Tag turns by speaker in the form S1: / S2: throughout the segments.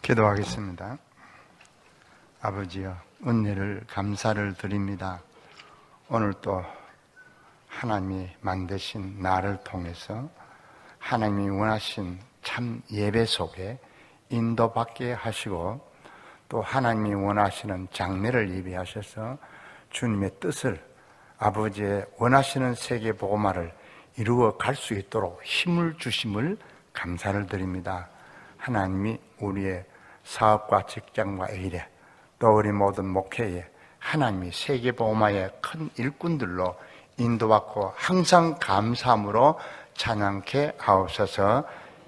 S1: 기도하겠습니다. 아버지여, 은혜를 감사를 드립니다. 오늘 또 하나님이 만드신 나를 통해서 하나님이 원하신 참 예배 속에 인도받게 하시고, 또 하나님이 원하시는 장례를 예비하셔서 주님의 뜻을, 아버지의 원하시는 세계 복음화를 이루어 갈 수 있도록 힘을 주심을 감사를 드립니다. 하나님이 우리의 사업과 직장과 일에, 또 우리 모든 목회에 하나님이 세계 복음화의 큰 일꾼들로 인도받고 항상 감사함으로 찬양케 하옵소서.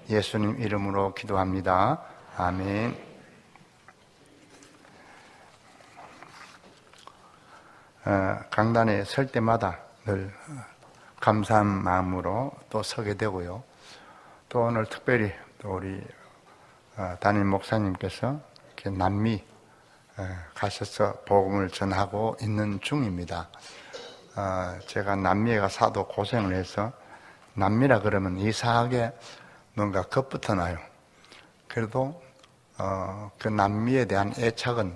S1: 예수님 이름으로 기도합니다. 아멘. 강단에 설 때마다 늘 감사한 마음으로 또 서게 되고요. 또 오늘 특별히 또 우리 담임 목사님께서 이렇게 남미 가셔서 복음을 전하고 있는 중입니다. 제가 남미에 가서 하도 고생을 해서, 남미라 그러면 이상하게 뭔가 겁부터 나요. 그래도 그 남미에 대한 애착은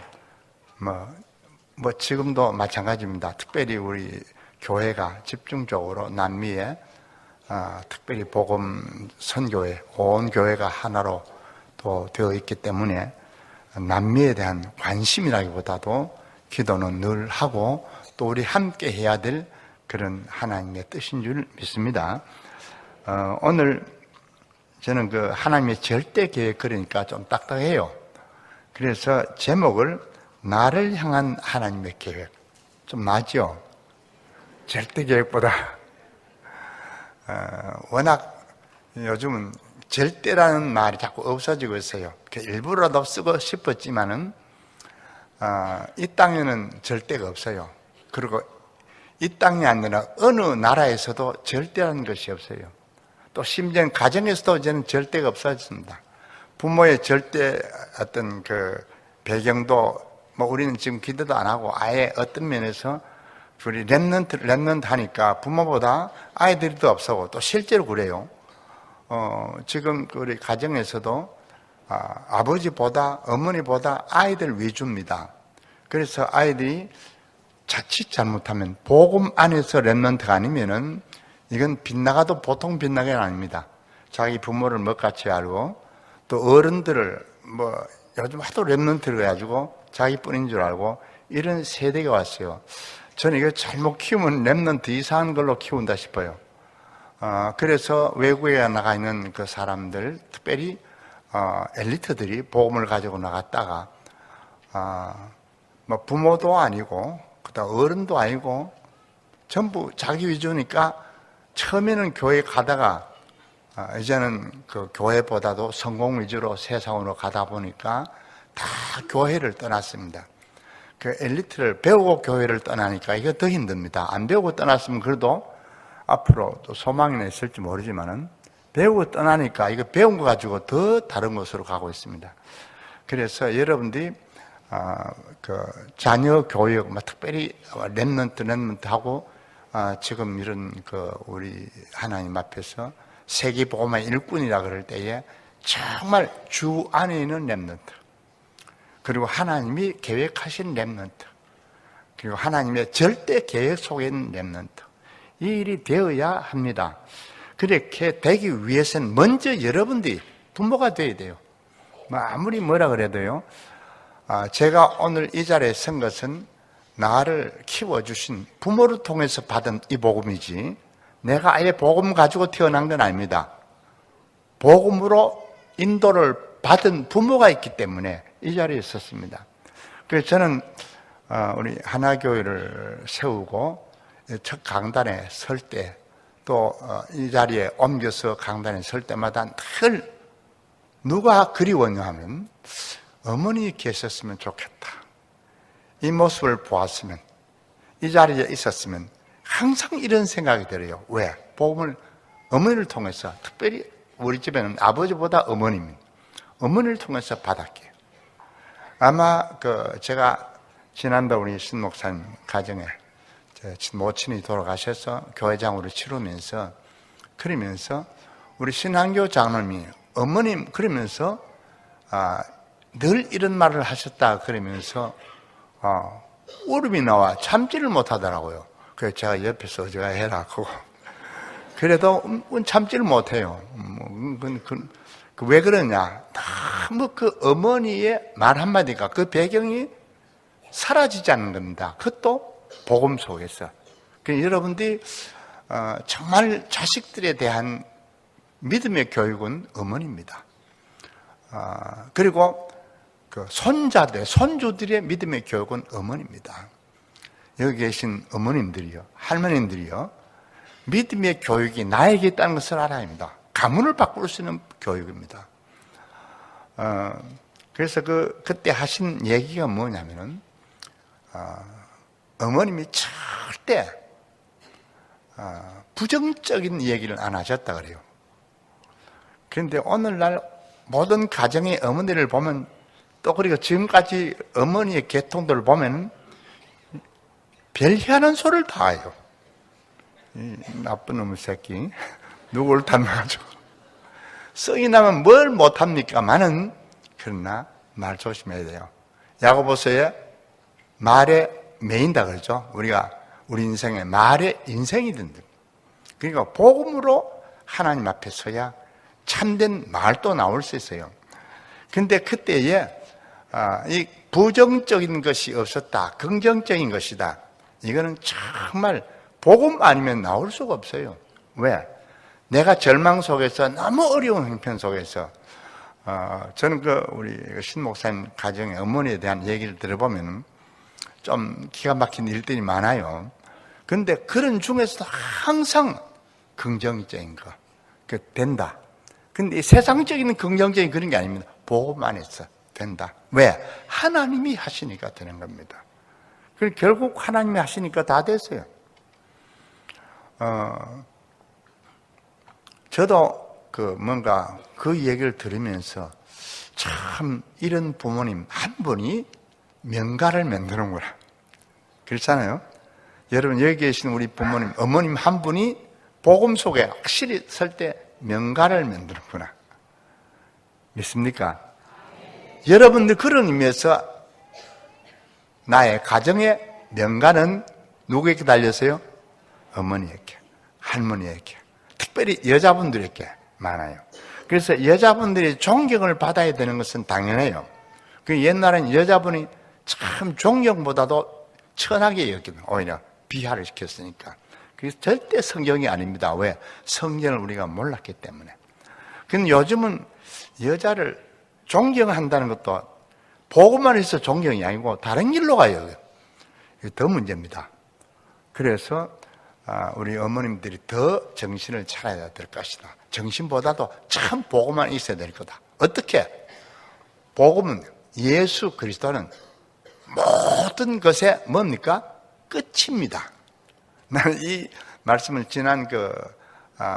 S1: 뭐 지금도 마찬가지입니다. 특별히 우리 교회가 집중적으로 남미에 특별히 복음 선교회, 온 교회가 하나로 또 되어 있기 때문에 남미에 대한 관심이라기보다도 기도는 늘 하고, 또 우리 함께 해야 될 그런 하나님의 뜻인 줄 믿습니다. 오늘 저는 그 하나님의 절대 계획, 그러니까 좀 딱딱해요. 그래서 제목을 나를 향한 하나님의 계획, 좀 나죠? 절대 계획보다 워낙 요즘은 절대라는 말이 자꾸 없어지고 있어요. 일부러라도 쓰고 싶었지만은 이 땅에는 절대가 없어요. 그리고 이 땅이 아니라 어느 나라에서도 절대라는 것이 없어요. 또 심지어 가정에서도 저는 절대가 없어졌습니다. 부모의 절대 어떤 그 배경도 뭐 우리는 지금 기대도 안 하고, 아예 어떤 면에서 우리 랩넌트 하니까 부모보다 아이들이 더 앞서고, 또 실제로 그래요. 지금 우리 가정에서도 아버지보다 어머니보다 아이들 위주입니다. 그래서 아이들이 자칫 잘못하면 복음 안에서 랩넌트가 아니면은 이건 빗나가도 보통 빗나가는 게 아닙니다. 자기 부모를 먹같이 알고, 또 어른들을 요즘 하도 랩넌트를 해가지고 자기뿐인 줄 알고, 이런 세대가 왔어요. 저는 이거 잘못 키우면 랩넌트 이상한 걸로 키운다 싶어요. 그래서 외국에 나가 있는 그 사람들, 특별히 엘리트들이 복음을 가지고 나갔다가 부모도 아니고 그다음 어른도 아니고 전부 자기 위주니까, 처음에는 교회 가다가 이제는 그 교회보다도 성공 위주로 세상으로 가다 보니까 다 교회를 떠났습니다. 그 엘리트를 배우고 교회를 떠나니까 이게 더 힘듭니다. 안 배우고 떠났으면 그래도 앞으로 또 소망이나 있을지 모르지만은, 배우고 떠나니까 이거 배운 거 가지고 더 다른 곳으로 가고 있습니다. 그래서 여러분들이 그 자녀 교육, 특별히 랩넌트하고 지금 이런 그 우리 하나님 앞에서 세계 복음의 일꾼이라 그럴 때에 정말 주 안에 있는 랩넌트, 그리고 하나님이 계획하신 랩넌트, 그리고 하나님의 절대 계획 속에 있는 랩넌트, 이 일이 되어야 합니다. 그렇게 되기 위해서는 먼저 여러분들이 부모가 되어야 돼요. 아무리 뭐라 그래도요. 제가 오늘 이 자리에 선 것은 나를 키워주신 부모를 통해서 받은 이 복음이지, 내가 아예 복음 가지고 태어난 건 아닙니다. 복음으로 인도를 받은 부모가 있기 때문에 이 자리에 있었습니다. 그래서 저는 우리 하나교회를 세우고 첫 강단에 설 때, 또 이 자리에 옮겨서 강단에 설 때마다 늘 누가 그리웠냐 하면, 어머니 계셨으면 좋겠다. 이 모습을 보았으면, 이 자리에 있었으면, 항상 이런 생각이 들어요. 왜? 복음을 어머니를 통해서, 특별히 우리 집에는 아버지보다 어머니를 통해서 받았기에, 아마 제가 지난달 우리 신 목사님 가정에 제 모친이 돌아가셔서 교회장으로 치르면서, 그러면서 우리 신한교 장로님이 어머님, 그러면서 늘 이런 말을 하셨다 그러면서 울음이 나와 참지를 못하더라고요. 그래서 제가 옆에서 어제가 해라 하고 그래도 참지를 못해요. 왜 그러냐? 너무 그 어머니의 말 한마디가 그 배경이 사라지지 않는 겁니다. 그것도 복음 속에서. 그러니까 여러분들이 정말 자식들에 대한 믿음의 교육은 어머니입니다. 그리고 그 손자들, 손주들의 믿음의 교육은 어머니입니다. 여기 계신 어머님들이요, 할머님들이요, 믿음의 교육이 나에게 있다는 것을 알아야 합니다. 가문을 바꿀 수 있는 교육입니다. 그래서 그때 하신 얘기가 뭐냐면은, 어머님이 절대, 부정적인 얘기를 안 하셨다 그래요. 그런데 오늘날 모든 가정의 어머니를 보면 또 그리고 지금까지 어머니의 계통들을 보면 별 희한한 소리를 다 해요. 이 나쁜 놈의 새끼 누구를 닮아가지고 성이 나면 뭘 못합니까? 많은 그러나 말 조심해야 돼요. 야고보서에 말에 매인다 그러죠. 우리가 우리 인생에 말에 인생이 된다. 그러니까 복음으로 하나님 앞에 서야 참된 말도 나올 수 있어요. 근데 그때에 이 부정적인 것이 없었다, 긍정적인 것이다, 이거는 정말 복음 아니면 나올 수가 없어요. 왜? 내가 절망 속에서 너무 어려운 형편 속에서 저는 우리 신 목사님 가정의 어머니에 대한 얘기를 들어보면 좀 기가 막힌 일들이 많아요. 근데 그런 중에서도 항상 긍정적인 거 된다. 근데 이 세상적인 긍정적인 그런 게 아닙니다. 복음 안에서 된다. 왜? 하나님이 하시니까 되는 겁니다. 그리고 결국 하나님이 하시니까 다 됐어요. 저도 뭔가 그 얘기를 들으면서 참 이런 부모님 한 분이 명가를 만드는구나. 그렇잖아요. 여러분 여기 계신 우리 부모님, 어머님 한 분이 복음 속에 확실히 설 때 명가를 만드는구나. 믿습니까? 여러분들 그런 의미에서 나의 가정의 명가는 누구에게 달렸어요? 어머니에게, 할머니에게, 특별히 여자분들에게 많아요. 그래서 여자분들이 존경을 받아야 되는 것은 당연해요. 그 옛날엔 여자분이 참 존경보다도 천하게 여기는 오히려 비하를 시켰으니까. 그래서 절대 성경이 아닙니다. 왜? 성경을 우리가 몰랐기 때문에. 근데 요즘은 여자를 존경한다는 것도 복음만 해서 존경이 아니고 다른 길로 가요. 이게 더 문제입니다. 그래서 우리 어머님들이 더 정신을 차려야 될 것이다. 정신보다도 참 복음만 있어야 될 거다. 어떻게? 복음은 예수 그리스도는 모든 것의 뭡니까? 끝입니다. 나는 이 말씀을 지난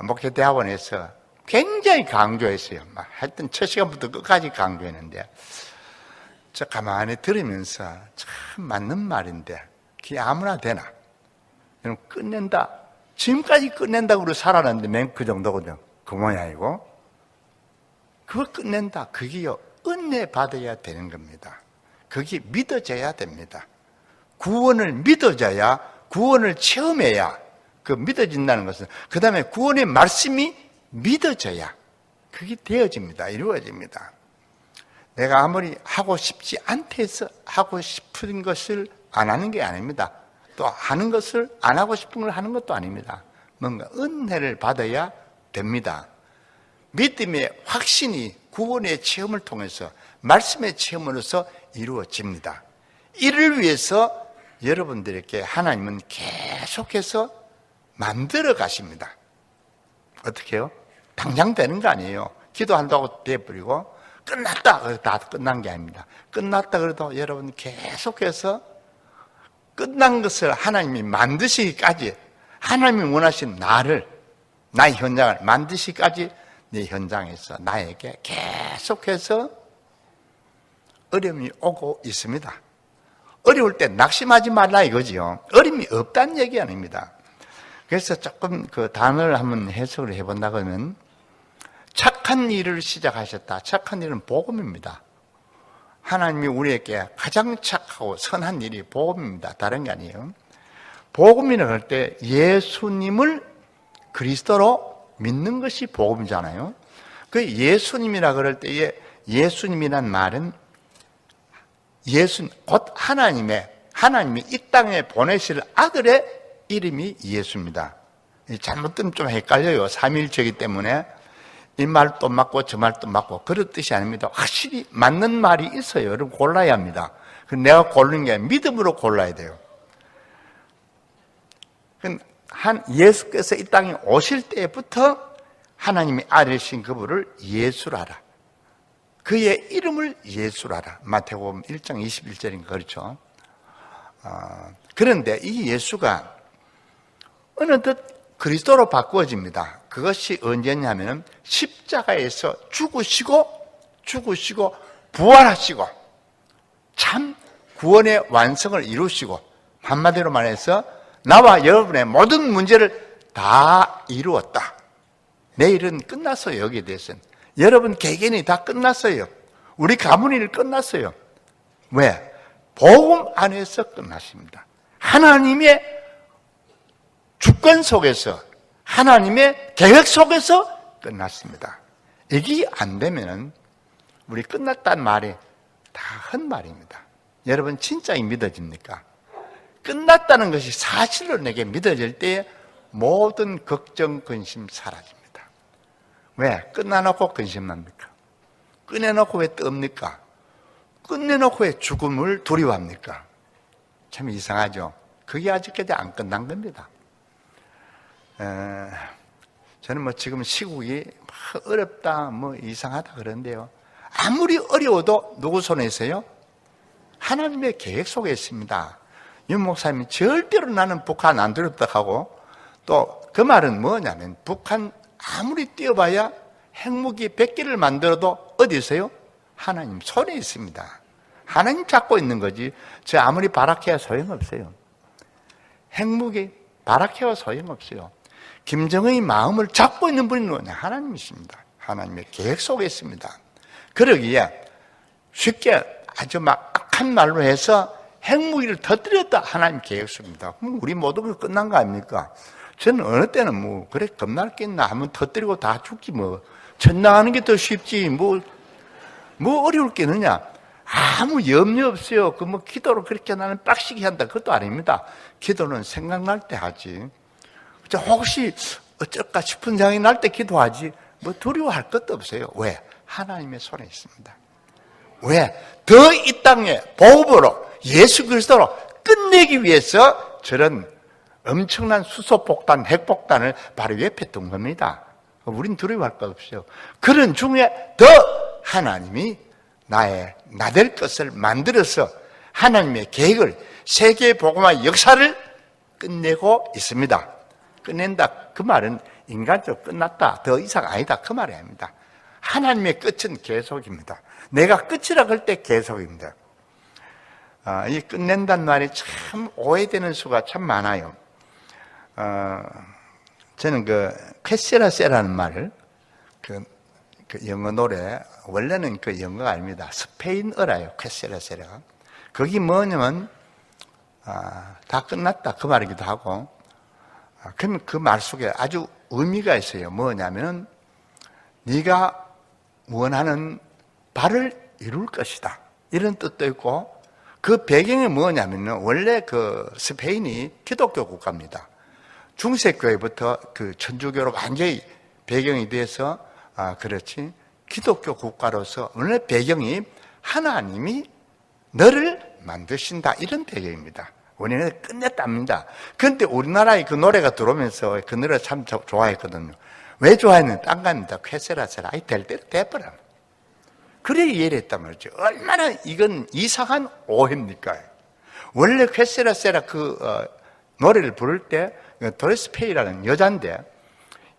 S1: 목회대학원에서 굉장히 강조했어요. 하여튼 첫 시간부터 끝까지 강조했는데, 저 가만히 들으면서 참 맞는 말인데, 그게 아무나 되나? 여러분, 끝낸다. 지금까지 끝낸다고 우리 살아났는데, 맨 그 정도거든. 그 모양이고. 그걸 끝낸다. 그게요, 은혜 받아야 되는 겁니다. 그게 믿어져야 됩니다. 구원을 믿어져야, 구원을 체험해야 그 믿어진다는 것은, 그 다음에 구원의 말씀이 믿어져야 그게 되어집니다. 이루어집니다. 내가 아무리 하고 싶지 않다 해서 하고 싶은 것을 안 하는 게 아닙니다. 또 하는 것을 안 하고 싶은 걸 하는 것도 아닙니다. 뭔가 은혜를 받아야 됩니다. 믿음의 확신이 구원의 체험을 통해서 말씀의 체험으로서 이루어집니다. 이를 위해서 여러분들에게 하나님은 계속해서 만들어 가십니다. 어떻게 해요? 당장 되는 거 아니에요. 기도한다고 돼버리고 끝났다 그래도 다 끝난 게 아닙니다. 끝났다 그래도 여러분 계속해서 끝난 것을 하나님이 만드시기까지, 하나님이 원하신 나의 현장을 만드시기까지 내 현장에서 나에게 계속해서 어려움이 오고 있습니다. 어려울 때 낙심하지 말라 이거지요. 어려움이 없다는 얘기 아닙니다. 그래서 조금 그 단어를 한번 해석을 해본다고 하면, 착한 일을 시작하셨다. 착한 일은 복음입니다. 하나님이 우리에게 가장 착하고 선한 일이 복음입니다. 다른 게 아니에요. 복음이라고 할 때 예수님을 그리스도로 믿는 것이 복음이잖아요. 그 예수님이라 그럴 때에 예수님이란 말은 곧 하나님이 이 땅에 보내실 아들의 이름이 예수입니다. 잘못 들으면 좀 헷갈려요. 삼위일체이기 때문에 이 말도 맞고 저 말도 맞고 그런 뜻이 아닙니다. 확실히 맞는 말이 있어요. 여러분 골라야 합니다. 내가 고르는 게 믿음으로 골라야 돼요. 예수께서 이 땅에 오실 때부터 하나님이 아들이신 그분을 예수라라. 그의 이름을 예수라라. 마태복음 1장 21절인가 그렇죠. 그런데 이 예수가 어느덧 그리스도로 바꾸어집니다. 그것이 언제냐면 십자가에서 죽으시고 부활하시고 참 구원의 완성을 이루시고 한마디로 말해서 나와 여러분의 모든 문제를 다 이루었다. 내일은 끝났어요. 여기에 대해서는 여러분 개개인이 다 끝났어요. 우리 가문 일 끝났어요. 왜? 복음 안에서 끝났습니다. 하나님의 주권 속에서 하나님의 계획 속에서 끝났습니다. 이게 안 되면 우리 끝났다는 말이 다 헛말입니다. 여러분 진짜 믿어집니까? 끝났다는 것이 사실로 내게 믿어질 때에 모든 걱정, 근심 사라집니다. 왜? 끝나놓고 근심합니까? 끝내놓고 왜 떱니까? 끝내놓고 왜 죽음을 두려워합니까? 참 이상하죠? 그게 아직까지 안 끝난 겁니다. 저는 지금 시국이 어렵다, 이상하다 그런데요. 아무리 어려워도 누구 손에 있어요? 하나님의 계획 속에 있습니다. 윤 목사님이 절대로 나는 북한 안 두렵다 하고 또 그 말은 뭐냐면 북한 아무리 뛰어봐야 핵무기 100개를 만들어도 어디 있어요? 하나님 손에 있습니다. 하나님 잡고 있는 거지. 저 아무리 발악해야 소용없어요. 핵무기 발악해야 소용없어요. 김정은의 마음을 잡고 있는 분이 누구냐? 하나님이십니다. 하나님의 계획 속에 있습니다. 그러기에 쉽게 아주 악한 말로 해서 핵무기를 터뜨렸다. 하나님 계획 속입니다. 그럼 우리 모두가 끝난 거 아닙니까? 저는 어느 때는 그래 겁날 게 있나 하면 터뜨리고 다 죽지 천당하는 게 더 쉽지 어려울 게 있느냐? 아무 염려 없어요. 기도로 그렇게 나는 빡시게 한다. 그것도 아닙니다. 기도는 생각날 때 하지. 혹시 어쩔까 싶은 생각이 날 때 기도하지. 두려워할 것도 없어요. 왜? 하나님의 손에 있습니다. 왜? 더 이 땅에 보급으로 예수 그리스도로 끝내기 위해서 저런 엄청난 수소폭탄, 핵폭탄을 바로 옆에 둔 겁니다. 우린 두려워할 것 없어요. 그런 중에 더 하나님이 나될 것을 만들어서 하나님의 계획을 세계 복음화 역사를 끝내고 있습니다. 끝낸다. 그 말은 인간적으로 끝났다. 더 이상 아니다. 그 말이 아닙니다. 하나님의 끝은 계속입니다. 내가 끝이라고 할 때 계속입니다. 이 끝낸다는 말이 참 오해되는 수가 참 많아요. 저는 쾌세라세라는 말을 그 영어 노래, 원래는 그 영어가 아닙니다. 스페인어라요. 쾌세라세라가. 그게 뭐냐면 다 끝났다 그 말이기도 하고, 그러면 그 말 속에 아주 의미가 있어요. 뭐냐면 네가 원하는 바를 이룰 것이다. 이런 뜻도 있고, 그 배경이 뭐냐면 원래 스페인이 기독교 국가입니다. 중세교회부터 천주교로 완전히 배경이 돼서 그렇지 기독교 국가로서 원래 배경이 하나님이 너를 만드신다 이런 배경입니다. 원인은 끝냈답니다. 그런데 우리나라에 그 노래가 들어오면서 그 노래 참 좋아했거든요. 왜 좋아했는지 딴 겁니다. 쾌세라세라. 될 대로 돼버려. 그래 이해를 했단 말이죠. 얼마나 이건 이상한 오해입니까? 원래 쾌세라세라 노래를 부를 때 도레스 페이라는 여자인데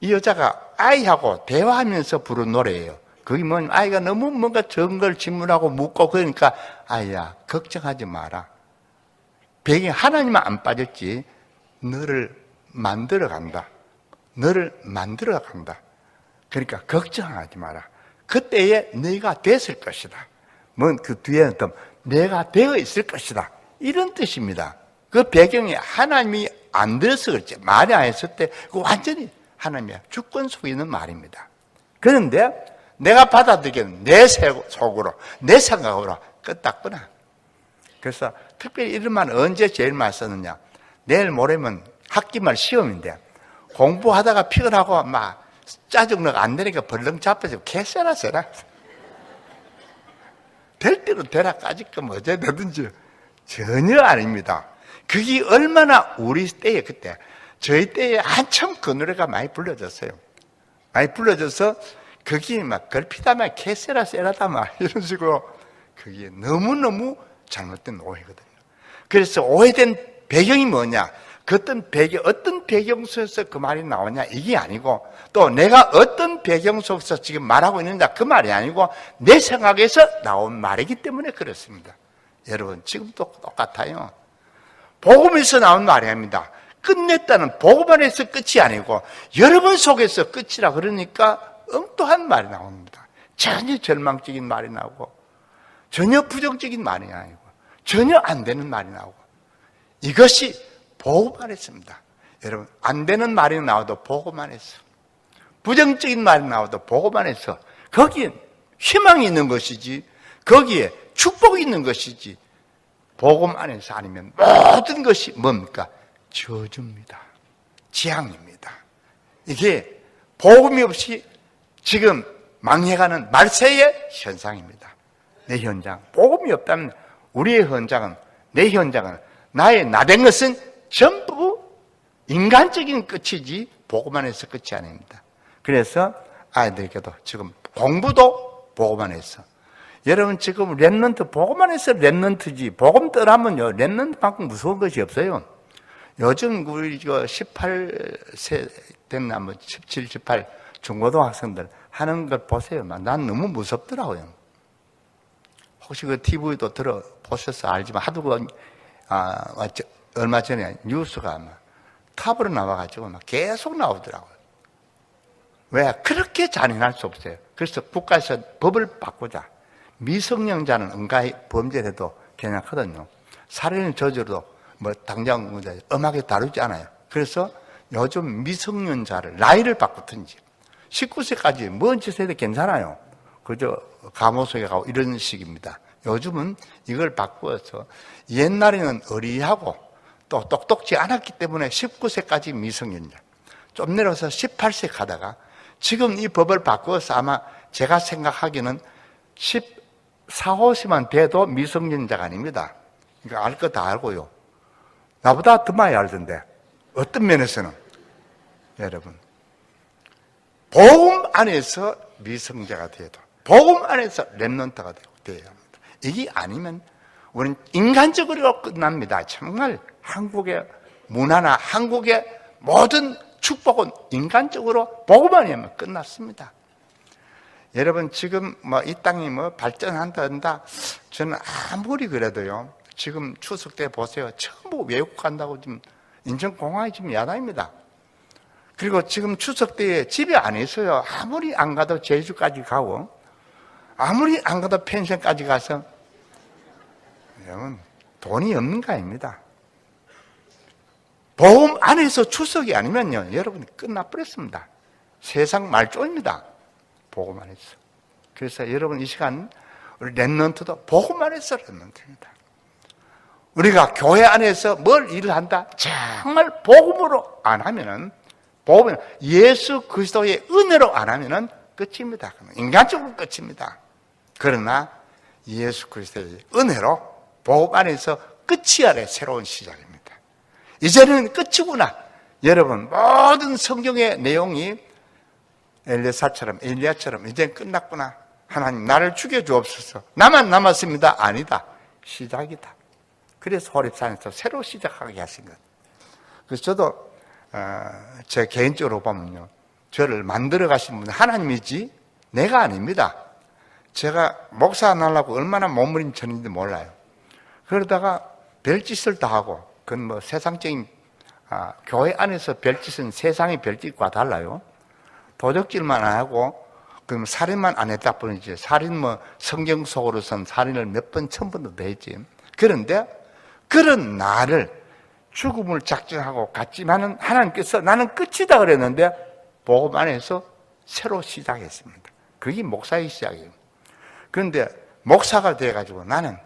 S1: 이 여자가 아이하고 대화하면서 부른 노래예요. 그게 뭐냐면 아이가 너무 뭔가 적은 걸 질문하고 묻고 그러니까 아이야 걱정하지 마라. 배경에 하나님은 안 빠졌지 너를 만들어 간다. 너를 만들어 간다. 그러니까 걱정하지 마라. 그때에 너희가 됐을 것이다. 뭐 그 뒤에는 또 내가 되어 있을 것이다. 이런 뜻입니다. 그 배경이 하나님이 안 들어서 그렇지. 말이 안 했을 때 그 완전히 하나님의 주권 속에 있는 말입니다. 그런데 내가 받아들이기는 내 속으로, 내 생각으로 끄떡구나. 그래서 특별히 이런 말 언제 제일 많이 썼느냐. 내일 모레면 학기말 시험인데 공부하다가 피곤하고 막 짜증나고 안 되니까 벌렁 잡혀서 개쎄라 쎄라. 될 대로 되라 까짓끔 어째 되든지 전혀 아닙니다. 그게 얼마나 우리 때에 그때 저희 때에 한참 그 노래가 많이 불러졌어요. 많이 불러져서 그게 막 걸피다마 개쎄라 쎄라다마 이런 식으로 그게 너무너무 잘못된 오해거든요. 그래서 오해된 배경이 뭐냐? 그 어떤 배경 속에서 그 말이 나오냐? 이게 아니고 또 내가 어떤 배경 속에서 지금 말하고 있느냐? 그 말이 아니고 내 생각에서 나온 말이기 때문에 그렇습니다. 여러분 지금도 똑같아요. 복음에서 나온 말이 아닙니다. 끝냈다는 복음 안에서 끝이 아니고 여러분 속에서 끝이라 그러니까 엉뚱한 말이 나옵니다. 전혀 절망적인 말이 나오고 전혀 부정적인 말이 아니고 전혀 안 되는 말이 나오고 이것이 복음 안에서입니다. 여러분 안 되는 말이 나와도 복음 안에서 부정적인 말이 나와도 복음 안에서 거기에 희망이 있는 것이지 거기에 축복이 있는 것이지 복음 안에서 아니면 모든 것이 뭡니까? 저주입니다. 재앙입니다. 이게 복음이 없이 지금 망해가는 말세의 현상입니다. 내 현장. 복음이 없다면 우리의 현장은 내 현장은 나의 나된 것은 전부 인간적인 끝이지 복음 안에서 끝이 아닙니다. 그래서 아이들에게도 지금 공부도 복음 안에서 여러분 지금 랩런트 복음 안에서 랩런트지 복음 떠나면요 랩런트만큼 무서운 것이 없어요. 요즘 우리 18세 됐나 뭐 17, 18 중고등학생들 하는 걸 보세요. 난 너무 무섭더라고요. 혹시 그 TV도 들어보셔서 알지만 하도 얼마 전에 뉴스가 막 탑으로 나와가지고 막 계속 나오더라고요. 왜? 그렇게 잔인할 수 없어요. 그래서 국가에서 법을 바꾸자. 미성년자는 응가히 범죄를 해도 괜찮거든요. 살인의 저주로 뭐 당장 엄하게 다루지 않아요. 그래서 요즘 미성년자를 나이를 바꾸든지 19세까지 뭔 짓 해도 괜찮아요. 그저 감옥에 가고 이런 식입니다. 요즘은 이걸 바꾸어서 옛날에는 어리하고 또 똑똑지 않았기 때문에 19세까지 미성년자 좀 내려서 18세 가다가 지금 이 법을 바꾸어서 아마 제가 생각하기는 14, 15세만 돼도 미성년자가 아닙니다. 그러니까 알 거 다 알고요. 나보다 더 많이 알던데 어떤 면에서는 여러분 복음 안에서 미성자가 돼도 복음 안에서 렘넌트가 되어야 합니다. 이게 아니면 우리는 인간적으로 끝납니다. 정말 한국의 문화나 한국의 모든 축복은 인간적으로 복음 안에만 끝났습니다. 여러분 지금 뭐 이 땅이 뭐 발전한다 저는 아무리 그래도요 지금 추석 때 보세요. 전부 외국 간다고 지금 인천공항이 지금 야단입니다. 그리고 지금 추석 때에 집에 안 있어요. 아무리 안 가도 제주까지 가고 아무리 안 가도 펜션까지 가서 여러분 돈이 없는 거 아닙니다. 보험 안에서 추석이 아니면요 여러분이 끝나버렸습니다. 세상 말종입니다. 복음 안에서. 그래서 여러분 이 시간 우리 렘넌트도 복음 안에서 렘넌트입니다. 우리가 교회 안에서 뭘 일을 한다? 정말 복음으로 안 하면은 복음 예수 그리스도의 은혜로 안 하면은 끝입니다. 인간적으로 끝입니다. 그러나 예수 그리스도의 은혜로 복음 안에서 끝이 아래 새로운 시작입니다. 이제는 끝이구나. 여러분 모든 성경의 내용이 엘리야처럼 이제는 끝났구나. 하나님 나를 죽여주옵소서. 나만 남았습니다. 아니다. 시작이다. 그래서 호렙산에서 새로 시작하게 하신 것. 그래서 저도 제 개인적으로 보면요 저를 만들어 가신 분은 하나님이지 내가 아닙니다. 제가 목사 안 하려고 얼마나 몸부림쳤는지 몰라요. 그러다가 별짓을 다 하고 그건 뭐 세상적인 교회 안에서 별짓은 세상의 별짓과 달라요. 도적질만 안 하고 그럼 살인만 안 했다 뿐이지. 살인 성경 속으로선 살인을 몇 번, 1000번도 더 했지. 그런데 그런 나를 죽음을 작정하고 갔지만은 하나님께서 나는 끝이다 그랬는데 복음 안에서 새로 시작했습니다. 그게 목사의 시작이에요. 그런데 목사가 돼가지고 나는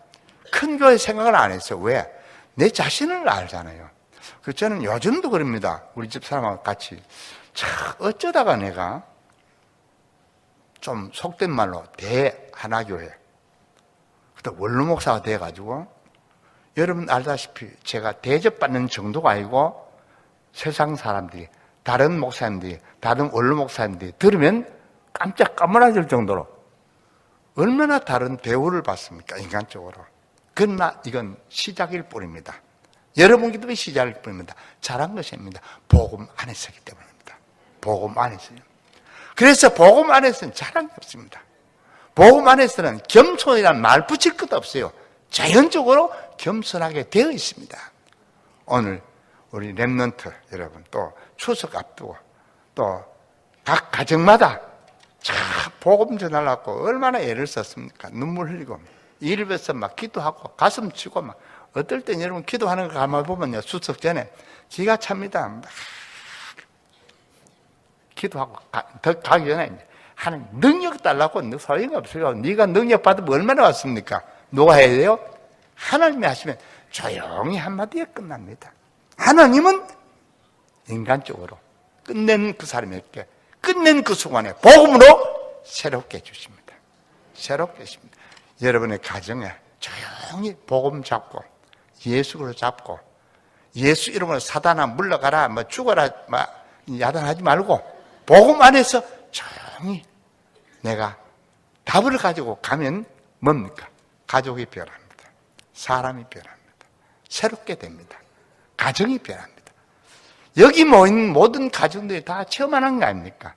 S1: 큰 교회 생각을 안 했어요. 왜? 내 자신을 알잖아요. 그래서 저는 요즘도 그럽니다. 우리 집 사람하고 같이. 참 어쩌다가 내가 좀 속된 말로 대하나교회, 그때 원로 목사가 돼가지고 여러분 알다시피 제가 대접받는 정도가 아니고 세상 사람들이, 다른 목사님들이, 다른 원로 목사님들이 들으면 깜짝 까무라질 정도로 얼마나 다른 대우를 받습니까? 인간적으로. 그러나 이건 시작일 뿐입니다. 여러분 기도의 시작일 뿐입니다. 잘한 것입니다. 복음 안에서기 때문입니다. 복음 안에서요. 그래서 복음 안에서는 잘한 게 없습니다. 복음 안에서는 겸손이란 말 붙일 것도 없어요. 자연적으로 겸손하게 되어 있습니다. 오늘 우리 렘넌트 여러분, 또 추석 앞두고 또 각 가정마다 참 복음 전하려고 얼마나 애를 썼습니까? 눈물 흘리고 일베서 막 기도하고 가슴 치고 막, 어떨 땐 여러분 기도하는 거 가만 보면요, 수석 전에 기가 찹니다. 막 기도하고 더 가기 전에 하나님 능력 달라고 소용이 없어요. 네가 능력 받으면 얼마나 왔습니까? 누가 해야 돼요? 하나님이 하시면 조용히 한마디에 끝납니다. 하나님은 인간적으로 끝낸 그 사람에게, 끝낸 그 순간에 복음으로 새롭게 해주십니다. 새롭게 해주십니다. 여러분의 가정에 조용히 복음 잡고 예수로 잡고, 예수 이름으로 사단아 물러가라, 죽어라, 야단하지 말고 복음 안에서 조용히 내가 답을 가지고 가면 뭡니까? 가족이 변합니다. 사람이 변합니다. 새롭게 됩니다. 가정이 변합니다. 여기 모인 모든 가정들이 다 체험하는 거 아닙니까?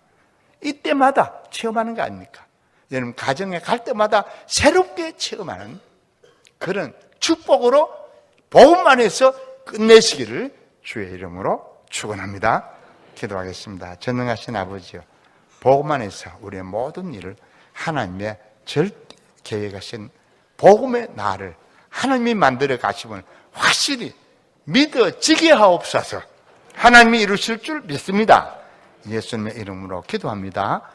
S1: 이때마다 체험하는 거 아닙니까? 여러분 가정에 갈 때마다 새롭게 체험하는 그런 축복으로 복음 안에서 끝내시기를 주의 이름으로 축원합니다. 기도하겠습니다. 전능하신 아버지요, 복음 안에서 우리의 모든 일을 하나님의 계획하신 복음의 나를 하나님이 만들어 가심을 확실히 믿어지게 하옵소서. 하나님이 이루실 줄 믿습니다. 예수님의 이름으로 기도합니다.